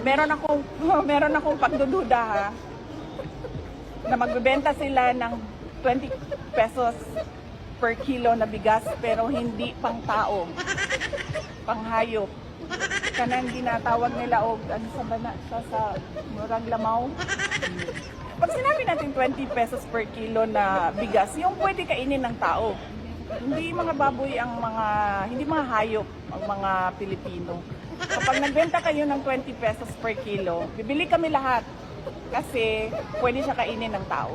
meron akong meron akong pagdududa ha, na magbebenta sila ng 20 pesos per kilo na bigas pero hindi pang tao, pang hayop. Kanang ginatawag nila og ano sa bana sa murag lamaw. Pag sinabi natin 20 pesos per kilo na bigas, yung pwede kainin ng tao. Hindi mga baboy ang mga, hindi mga hayop ang mga Pilipino. Kapag nagbenta kayo ng 20 pesos per kilo, bibili kami lahat kasi pwede siya kainin ng tao.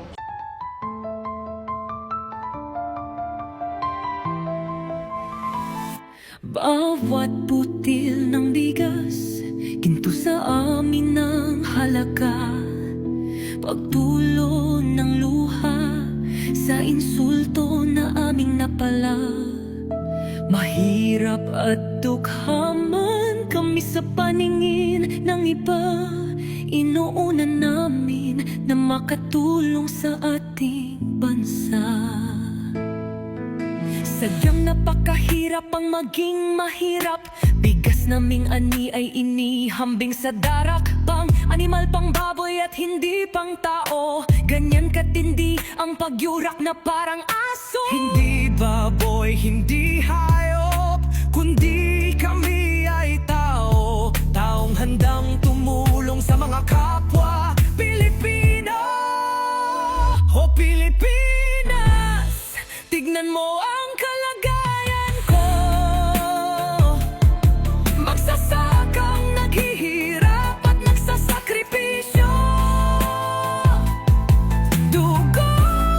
Bawat butil ng bigas, ginto sa amin ng halaga. Pagtulo ng luha sa insulto na aming napala. Mahirap at dukha man kami sa paningin ng iba. Inuuna namin na makatulong sa ating bansa. Sadyang napakahirap ang maging mahirap. Bigas naming ani ay inihambing sa darak. Pang animal, pang baboy at hindi pang tao. Ganyan katindi ang pagyurak na parang aso. Hindi baboy, hindi hayop, kundi kami ay tao. Taong handang tumulong sa mga kapwa Pilipino. O Pilipinas, tignan mo ang kalagayan ko. Magsasakang naghihirap at nagsasakripisyo. Dugo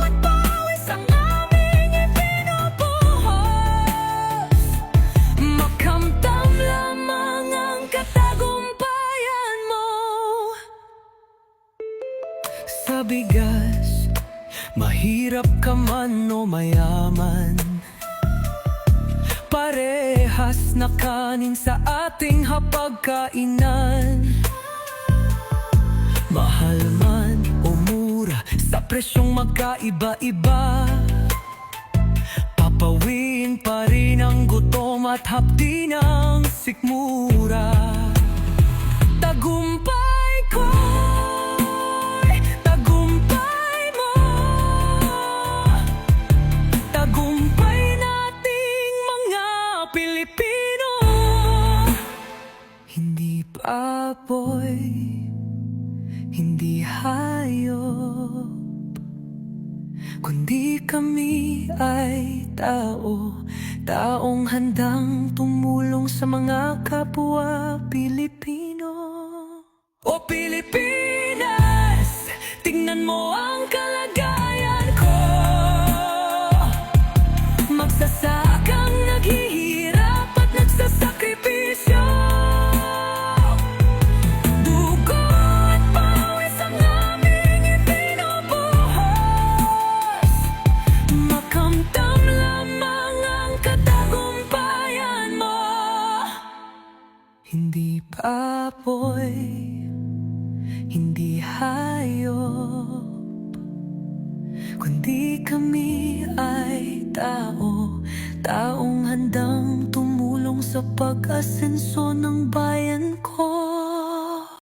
at pawis ang aming ipinubuhos. Makamtam lamang ang katagumpayan mo. Sa bigas, mahirap ka man o mayaman, parehas na kanin sa ating hapagkainan. Mahal man o mura, sa presyong magkaiba-iba, papawin pa rin ang gutom at hapdi ng sikmura. Tagumpay ko, tagumpay mo, tagumpay nating mga Pilipino. Hindi baboy, hindi hayop, kundi kami ay tao. Taong handang tumulong sa mga kapwa Pilipino. O Pilipinas, tingnan mo ang kalagayan ko. Magsasakang naghihirap at nagsasakripisyo. Dugo at pawis ang aming ipinubuhos. Makamtam lamang ang katagumpayan mo. Hindi baboy, hindi hayop, kundi kami ay tao. Taong handang tumulong sa pag-asenso ng bayan ko.